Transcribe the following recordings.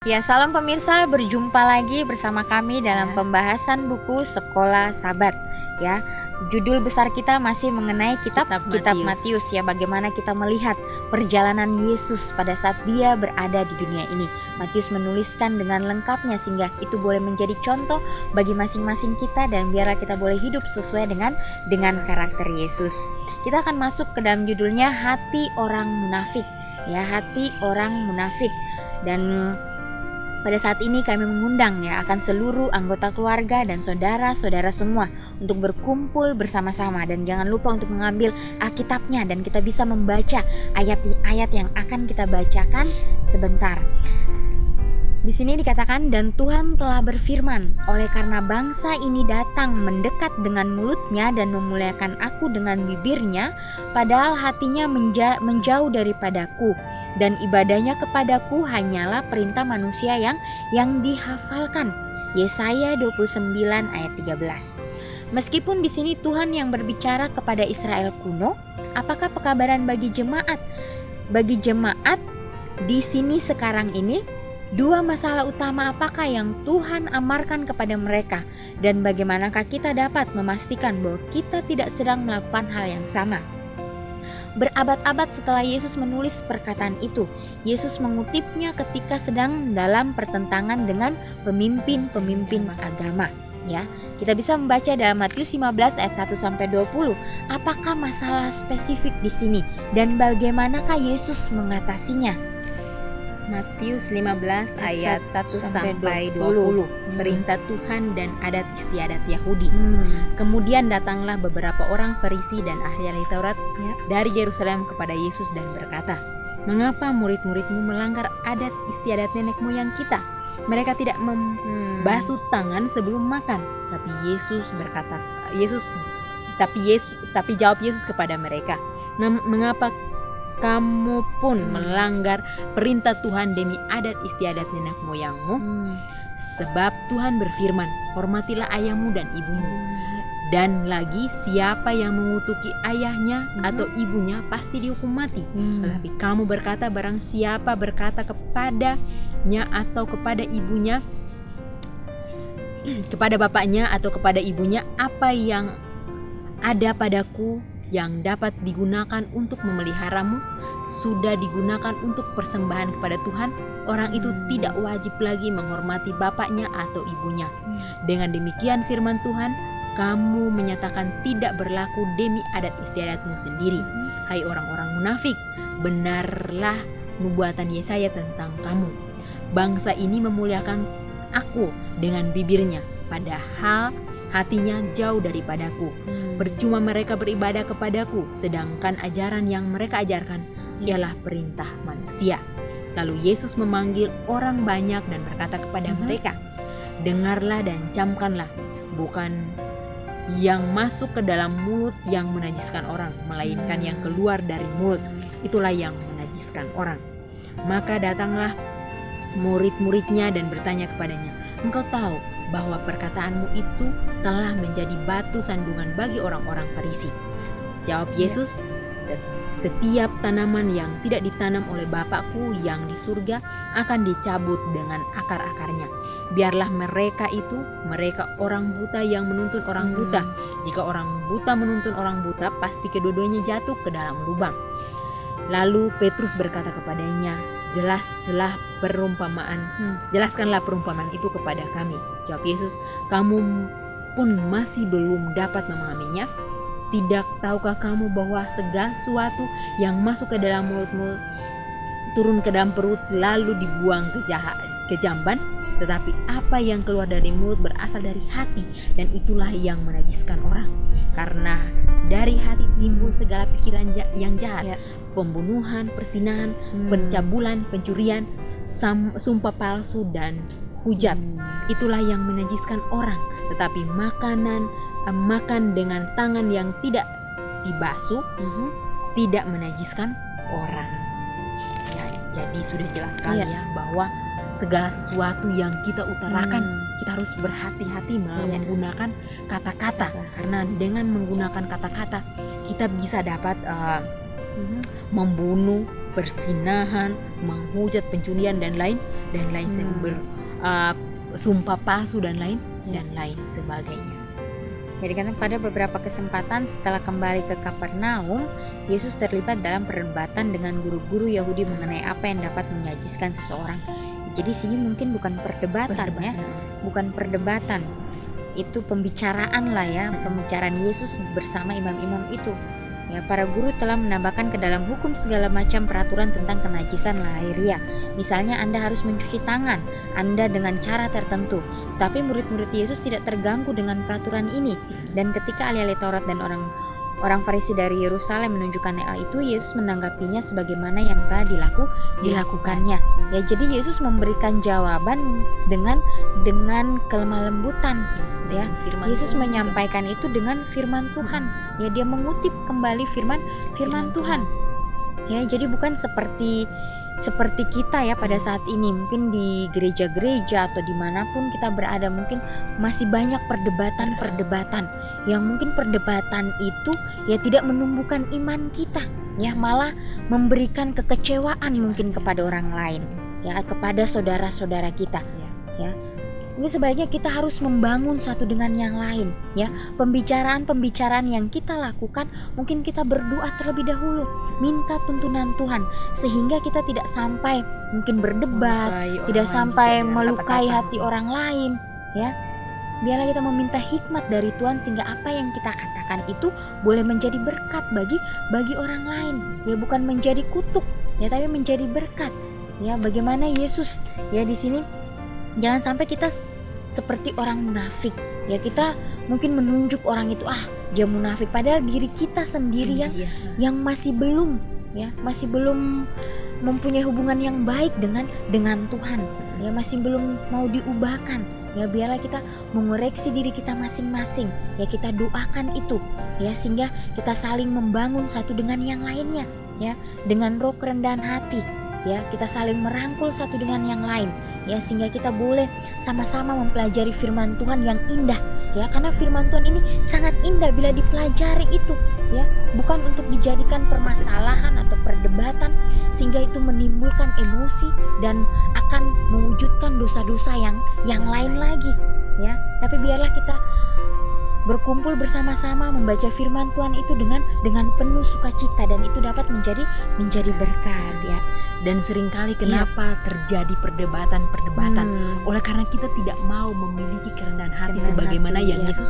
Ya, salam pemirsa, berjumpa lagi bersama kami dalam Ya. pembahasan buku Sekolah Sabat. Ya, judul besar kita masih mengenai kitab Matius. Ya, bagaimana kita melihat perjalanan Yesus pada saat dia berada di dunia ini. Matius menuliskan dengan lengkapnya sehingga itu boleh menjadi contoh bagi masing-masing kita dan biarlah kita boleh hidup sesuai dengan karakter Yesus. Kita akan masuk ke dalam judulnya Hati Orang Munafik. Ya, hati orang munafik. Dan pada saat ini kami mengundang ya akan seluruh anggota keluarga dan saudara-saudara semua untuk berkumpul bersama-sama, dan jangan lupa untuk mengambil Alkitabnya dan kita bisa membaca ayat-ayat yang akan kita bacakan sebentar. Di sini dikatakan, dan Tuhan telah berfirman, oleh karena bangsa ini datang mendekat dengan mulutnya dan memuliakan aku dengan bibirnya, padahal hatinya menjauh daripadaku, dan ibadahnya kepadaku hanyalah perintah manusia yang dihafalkan. Yesaya 29 ayat 13. Meskipun di sini Tuhan yang berbicara kepada Israel kuno, apakah pekabaran bagi jemaat? Bagi jemaat di sini sekarang ini, dua masalah utama apakah yang Tuhan amarkan kepada mereka, dan bagaimanakah kita dapat memastikan bahwa kita tidak sedang melakukan hal yang sama? Berabad-abad setelah Yesus menulis perkataan itu, Yesus mengutipnya ketika sedang dalam pertentangan dengan pemimpin-pemimpin agama. Ya, kita bisa membaca dalam Matius 15 ayat 1 sampai 20. Apakah masalah spesifik di sini dan bagaimanakah Yesus mengatasinya? Matius 15 ayat 1 sampai 20. Perintah Tuhan dan adat istiadat Yahudi. Kemudian datanglah beberapa orang Farisi dan ahli Taurat dari Yerusalem kepada Yesus dan berkata, "Mengapa murid-muridmu melanggar adat istiadat nenek moyang kita? Mereka tidak membasuh tangan sebelum makan." Tapi jawab Yesus kepada mereka, "Mengapa kamu pun melanggar perintah Tuhan demi adat istiadat nenek moyangmu? Sebab Tuhan berfirman, hormatilah ayahmu dan ibumu. Dan lagi, siapa yang mengutuki ayahnya atau ibunya pasti dihukum mati. Tetapi kamu berkata, barang siapa berkata kepadanya atau kepada ibunya, kepada bapaknya atau kepada ibunya, apa yang ada padaku yang dapat digunakan untuk memeliharamu sudah digunakan untuk persembahan kepada Tuhan, orang itu tidak wajib lagi menghormati bapaknya atau ibunya. Dengan demikian firman Tuhan, kamu menyatakan tidak berlaku demi adat istiadatmu sendiri. Hai orang-orang munafik, benarlah nubuatan Yesaya tentang kamu. Bangsa ini memuliakan aku dengan bibirnya, padahal hatinya jauh daripadaku. Percuma mereka beribadah kepadaku, sedangkan ajaran yang mereka ajarkan ialah perintah manusia. Lalu Yesus memanggil orang banyak dan berkata kepada mereka, dengarlah dan camkanlah, bukan yang masuk ke dalam mulut yang menajiskan orang, melainkan yang keluar dari mulut, itulah yang menajiskan orang. Maka datanglah murid-muridnya dan bertanya kepadanya, engkau tahu bahwa perkataanmu itu telah menjadi batu sandungan bagi orang-orang Farisi. Jawab Yesus, setiap tanaman yang tidak ditanam oleh Bapakku yang di surga akan dicabut dengan akar-akarnya. Biarlah mereka orang buta yang menuntun orang buta. Jika orang buta menuntun orang buta, pasti kedua-duanya jatuh ke dalam lubang. Lalu Petrus berkata kepadanya, jelaskanlah perumpamaan itu kepada kami. Jawab Yesus, kamu pun masih belum dapat memahaminya? Tidak tahukah kamu bahwa segala sesuatu yang masuk ke dalam mulutmu turun ke dalam perut lalu dibuang ke jamban? Tetapi apa yang keluar dari mulut berasal dari hati, dan itulah yang menajiskan orang. Karena dari hati timbul segala pikiran yang jahat, pembunuhan, perzinahan, pencabulan, pencurian, sumpah palsu, dan hujat. Itulah yang menajiskan orang. Tetapi makan dengan tangan yang tidak dibasuh tidak menajiskan orang. Ya, jadi sudah jelas sekali ya bahwa segala sesuatu yang kita utarakan, kita harus berhati-hati menggunakan kata-kata, karena dengan menggunakan kata-kata kita bisa dapat membunuh, persinahan, menghujat, pencurian dan lain dan lain sumpah palsu dan lain sebagainya. Jadi kan pada beberapa kesempatan setelah kembali ke Kapernaum, Yesus terlibat dalam perdebatan dengan guru-guru Yahudi mengenai apa yang dapat menajiskan seseorang. Jadi sini mungkin bukan perdebatan ya, bukan perdebatan. Itu pembicaraan lah ya, pembicaraan Yesus bersama imam-imam itu. Ya, para guru telah menambahkan ke dalam hukum segala macam peraturan tentang kenajisan lahiriah. Misalnya Anda harus mencuci tangan Anda dengan cara tertentu. Tapi murid-murid Yesus tidak terganggu dengan peraturan ini. Dan ketika ahli-ahli Taurat dan orang Farisi dari Yerusalem menunjukkan hal itu, Yesus menanggapinya sebagaimana yang telah dilakukannya. Ya, jadi Yesus memberikan jawaban dengan kelemah lembutan. Ya, Yesus menyampaikan itu dengan firman Tuhan. Ya, dia mengutip kembali firman Tuhan. Ya, jadi bukan seperti kita ya pada saat ini, mungkin di gereja-gereja atau dimanapun kita berada, mungkin masih banyak perdebatan yang mungkin perdebatan itu ya tidak menumbuhkan iman kita, ya malah memberikan kekecewaan mungkin kepada orang lain, ya kepada saudara-saudara kita, ya. Ini sebaiknya kita harus membangun satu dengan yang lain, ya. Pembicaraan yang kita lakukan, mungkin kita berdoa terlebih dahulu, minta tuntunan Tuhan, sehingga kita tidak sampai mungkin berdebat, tidak sampai melukai hati orang lain, ya. Biarlah kita meminta hikmat dari Tuhan sehingga apa yang kita katakan itu boleh menjadi berkat bagi orang lain, ya bukan menjadi kutuk, ya tapi menjadi berkat, ya. Bagaimana Yesus, ya di sini jangan sampai kita seperti orang munafik, ya kita mungkin menunjuk orang itu dia munafik, padahal diri kita sendiri yang masih belum mempunyai hubungan yang baik dengan Tuhan, ya masih belum mau diubahkan, ya biarlah kita mengoreksi diri kita masing-masing, ya kita doakan itu, ya sehingga kita saling membangun satu dengan yang lainnya, ya dengan roh kerendahan hati, ya kita saling merangkul satu dengan yang lain, ya sehingga kita boleh sama-sama mempelajari firman Tuhan yang indah, ya karena firman Tuhan ini sangat indah bila dipelajari itu, ya bukan untuk dijadikan permasalahan atau perdebatan sehingga itu menimbulkan emosi dan akan mewujudkan dosa-dosa yang lain lagi, ya tapi biarlah kita berkumpul bersama-sama membaca firman Tuhan itu dengan penuh sukacita, dan itu dapat menjadi berkat, ya. Dan seringkali kenapa terjadi perdebatan oleh karena kita tidak mau memiliki kerendahan hati sebagaimana yang Yesus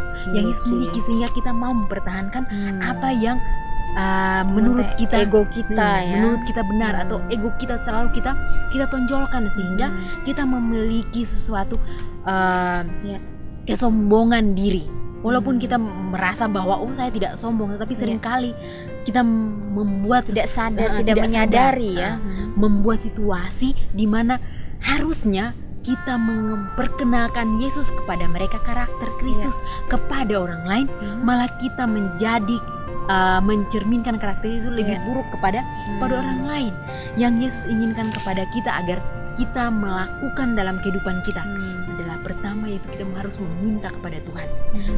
miliki, sehingga kita mau mempertahankan apa yang menurut kita ego kita, ya menurut kita benar, atau ego kita selalu kita tonjolkan sehingga kita memiliki sesuatu kesombongan diri. Walaupun kita merasa bahwa saya tidak sombong, tetapi seringkali kita membuat tidak menyadari, ya membuat situasi di mana harusnya kita memperkenalkan Yesus kepada mereka, karakter Kristus kepada orang lain, malah kita menjadi mencerminkan karakter Yesus lebih buruk kepada orang lain. Yang Yesus inginkan kepada kita agar kita melakukan dalam kehidupan kita adalah pertama, yaitu kita harus meminta kepada Tuhan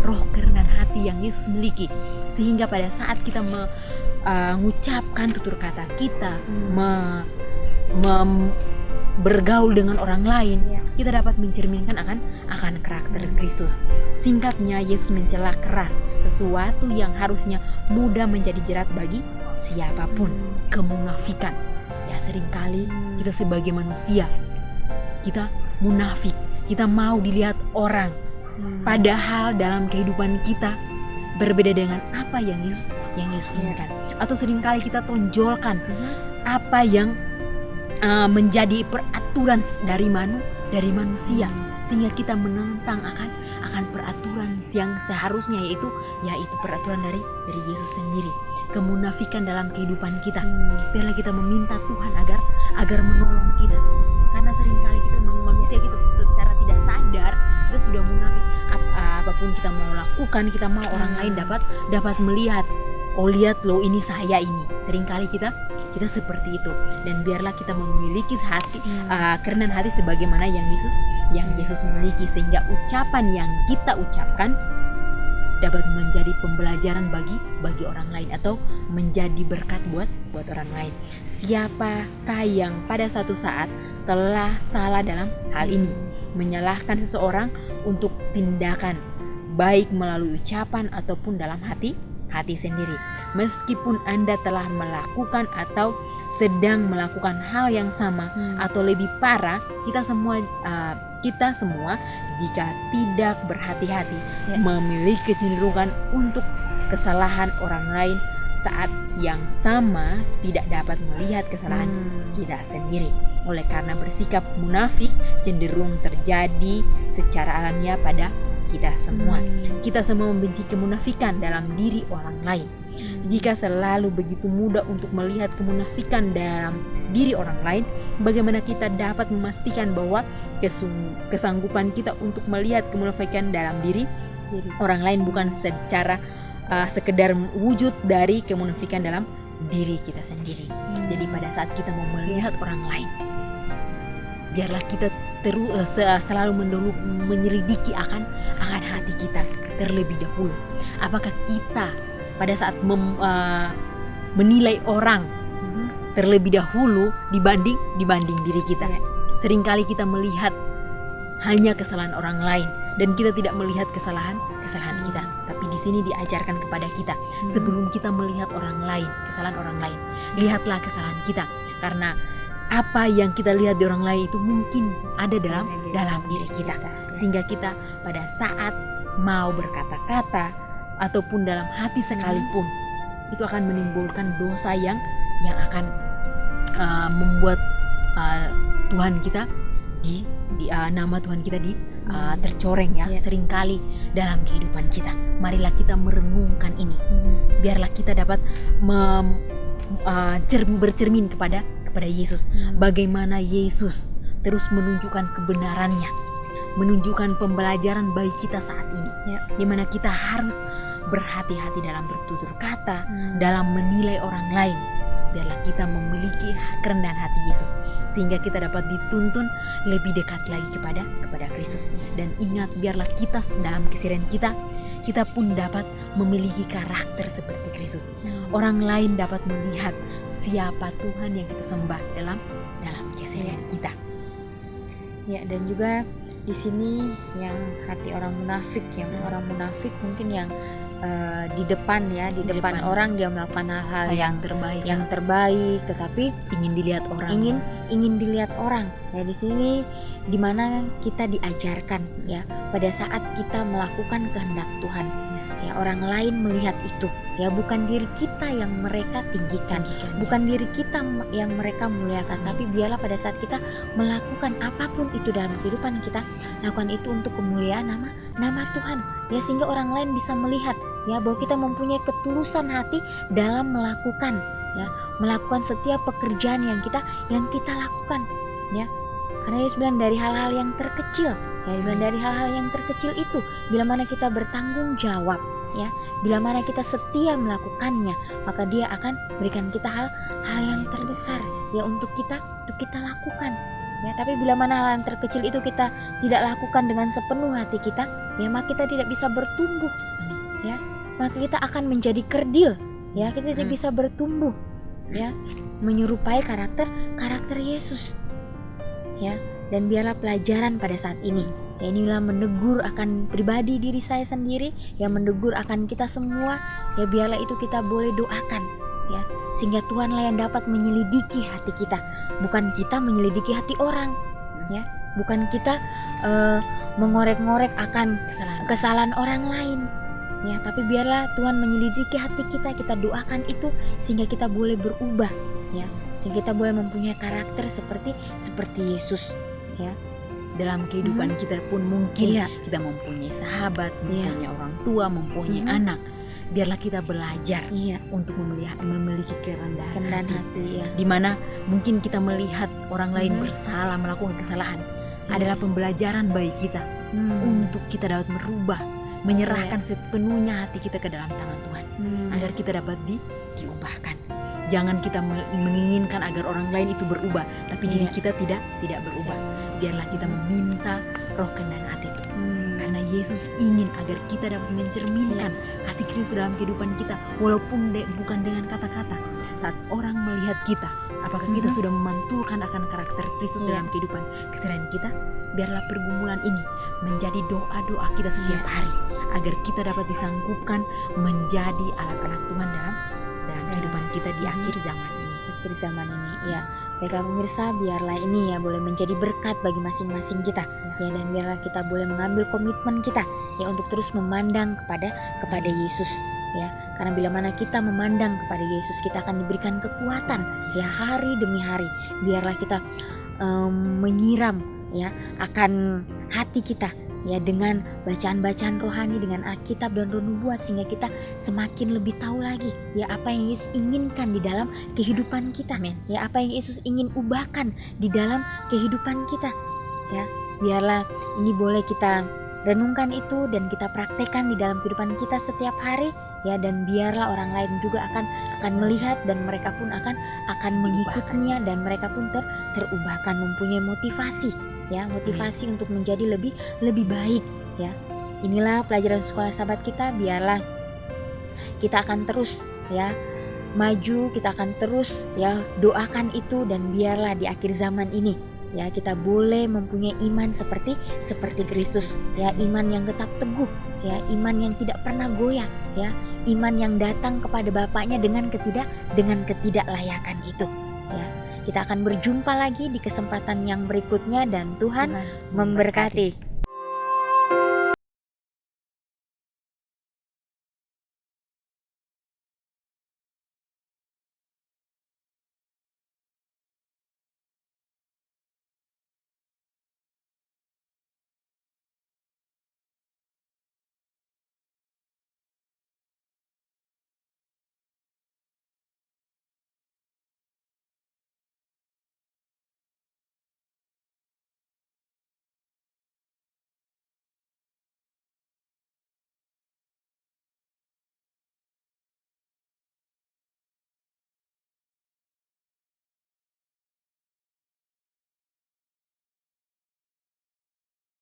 roh kerendahan hati yang Yesus miliki, sehingga pada saat kita mengucapkan tutur kata kita, bergaul dengan orang lain, kita dapat mencerminkan akan karakter Kristus. Singkatnya, Yesus mencela keras sesuatu yang harusnya mudah menjadi jerat bagi siapapun, kemunafikan. Ya seringkali kita sebagai manusia, kita munafik, kita mau dilihat orang, padahal dalam kehidupan kita berbeda dengan apa yang Yesus inginkan. Atau seringkali kita tonjolkan apa yang menjadi peraturan dari manusia, sehingga kita menentang akan peraturan yang seharusnya, yaitu peraturan dari Yesus sendiri. Kemunafikan dalam kehidupan kita, biarlah kita meminta Tuhan agar menolong kita, karena seringkali kita manusia kita secara tidak sadar kita sudah munafik. Apapun kita mau lakukan, kita mau orang lain dapat melihat, lihat loh ini saya ini. Seringkali kita seperti itu, dan biarlah kita memiliki hati kerendahan hati sebagaimana yang Yesus miliki, sehingga ucapan yang kita ucapkan dapat menjadi pembelajaran bagi orang lain atau menjadi berkat buat orang lain. Siapakah yang pada suatu saat telah salah dalam hal ini, menyalahkan seseorang untuk tindakan baik melalui ucapan ataupun dalam hati sendiri. Meskipun Anda telah melakukan atau sedang melakukan hal yang sama atau lebih parah, kita semua jika tidak berhati-hati memiliki kecenderungan untuk kesalahan orang lain saat yang sama tidak dapat melihat kesalahan kita sendiri. Oleh karena bersikap munafik cenderung terjadi secara alamiah pada kita semua. Kita semua membenci kemunafikan dalam diri orang lain. Jika selalu begitu mudah untuk melihat kemunafikan dalam diri orang lain, bagaimana kita dapat memastikan bahwa kesanggupan kita untuk melihat kemunafikan dalam diri orang lain bukan secara sekedar wujud dari kemunafikan dalam diri kita sendiri. Jadi pada saat kita mau melihat orang lain, biarlah kita selalu menyelidiki akan hati kita terlebih dahulu. Apakah kita pada saat menilai orang terlebih dahulu dibanding diri kita? Seringkali kita melihat hanya kesalahan orang lain dan kita tidak melihat kesalahan kita. Tapi di sini diajarkan kepada kita, sebelum kita melihat orang lain, kesalahan orang lain, lihatlah kesalahan kita. Karena apa yang kita lihat di orang lain itu mungkin ada dalam diri kita. Sehingga kita pada saat mau berkata-kata ataupun dalam hati sekalipun, itu akan menimbulkan dosa yang akan membuat Tuhan kita nama Tuhan kita tercoreng seringkali dalam kehidupan kita. Marilah kita merenungkan ini. Biarlah kita dapat bercermin kepada Yesus. Bagaimana Yesus terus menunjukkan kebenarannya, menunjukkan pembelajaran bagi kita saat ini, di mana kita harus berhati-hati dalam bertutur kata, dalam menilai orang lain. Biarlah kita memiliki kerendahan hati Yesus, sehingga kita dapat dituntun lebih dekat lagi kepada Kristus. Dan ingat, biarlah kita dalam kesirian kita pun dapat memiliki karakter seperti Kristus. Orang lain dapat melihat siapa Tuhan yang kita sembah dalam keseharian kita. Ya, dan juga di sini yang hati orang munafik mungkin yang di depan orang dia melakukan hal-hal yang terbaik, tetapi ingin dilihat orang. Ingin dilihat orang. Ya, di sini dimana kita diajarkan ya, pada saat kita melakukan kehendak Tuhan, ya orang lain melihat itu, ya bukan diri kita yang mereka tinggikan, bukan diri kita yang mereka muliakan, tapi biarlah pada saat kita melakukan apapun itu dalam kehidupan kita, lakukan itu untuk kemuliaan nama Tuhan, ya sehingga orang lain bisa melihat ya bahwa kita mempunyai ketulusan hati dalam melakukan setiap pekerjaan yang kita lakukan, ya. Karena Yesus bilang dari hal-hal yang terkecil, dari hal-hal yang terkecil itu, bila mana kita bertanggung jawab, ya, bila mana kita setia melakukannya, maka Dia akan berikan kita hal yang terbesar, ya untuk kita lakukan, ya. Tapi bila mana hal yang terkecil itu kita tidak lakukan dengan sepenuh hati kita, ya maka kita tidak bisa bertumbuh, ya, maka kita akan menjadi kerdil, ya, kita tidak bisa bertumbuh, ya, menyerupai karakter Yesus. Ya, dan biarlah pelajaran pada saat ini, ya, inilah menegur akan pribadi diri saya sendiri, ya menegur akan kita semua, ya biarlah itu kita boleh doakan, ya sehingga Tuhanlah yang dapat menyelidiki hati kita, bukan kita menyelidiki hati orang, ya bukan kita mengorek-ngorek akan kesalahan orang lain, ya tapi biarlah Tuhan menyelidiki hati kita doakan itu sehingga kita boleh berubah, ya sehingga kita boleh mempunyai karakter seperti Yesus, ya. Dalam kehidupan kita pun mungkin kita mempunyai sahabat, mempunyai orang tua, mempunyai anak. Biarlah kita belajar untuk memiliki kerendahan hati, ya. Dimana mungkin kita melihat orang lain bersalah, melakukan kesalahan, adalah pembelajaran bagi kita untuk kita dapat merubah, menyerahkan sepenuhnya hati kita ke dalam tangan Tuhan, agar kita dapat diubahkan. Jangan kita menginginkan agar orang lain itu berubah, tapi diri kita tidak berubah. Biarlah kita meminta roh kerendahan hati itu, karena Yesus ingin agar kita dapat mencerminkan kasih Kristus dalam kehidupan kita, walaupun bukan dengan kata-kata. Saat orang melihat kita, apakah kita sudah memantulkan akan karakter Kristus Iya. dalam kehidupan keseharian kita? Biarlah pergumulan ini menjadi doa-doa kita setiap hari, agar kita dapat disanggupkan menjadi anak-anak Tuhan dalam kehidupan kita di akhir zaman ini. Akhir zaman ini, ya. Baiklah pemirsa, biarlah ini ya boleh menjadi berkat bagi masing-masing kita, ya, dan biarlah kita boleh mengambil komitmen kita ya untuk terus memandang kepada Yesus, ya. Karena bila mana kita memandang kepada Yesus, kita akan diberikan kekuatan ya hari demi hari. Biarlah kita menyiram ya akan hati kita ya dengan bacaan-bacaan rohani, dengan Alkitab dan Roh Nubuat, sehingga kita semakin lebih tahu lagi ya apa yang Yesus inginkan di dalam kehidupan kita. Amin. Ya, apa yang Yesus ingin ubahkan di dalam kehidupan kita. Ya, biarlah ini boleh kita renungkan itu dan kita praktekkan di dalam kehidupan kita setiap hari ya, dan biarlah orang lain juga akan melihat dan mereka pun akan mengikutinya, dan mereka pun terubahkan, mempunyai motivasi ya, motivasi untuk menjadi lebih baik ya. Inilah pelajaran sekolah sahabat kita, biarlah kita akan terus ya maju, kita akan terus ya doakan itu, dan biarlah di akhir zaman ini ya kita boleh mempunyai iman seperti Kristus ya, iman yang tetap teguh ya, iman yang tidak pernah goyah ya, iman yang datang kepada Bapaknya dengan ketidaklayakan itu ya. Kita akan berjumpa lagi di kesempatan yang berikutnya, dan Tuhan memberkati.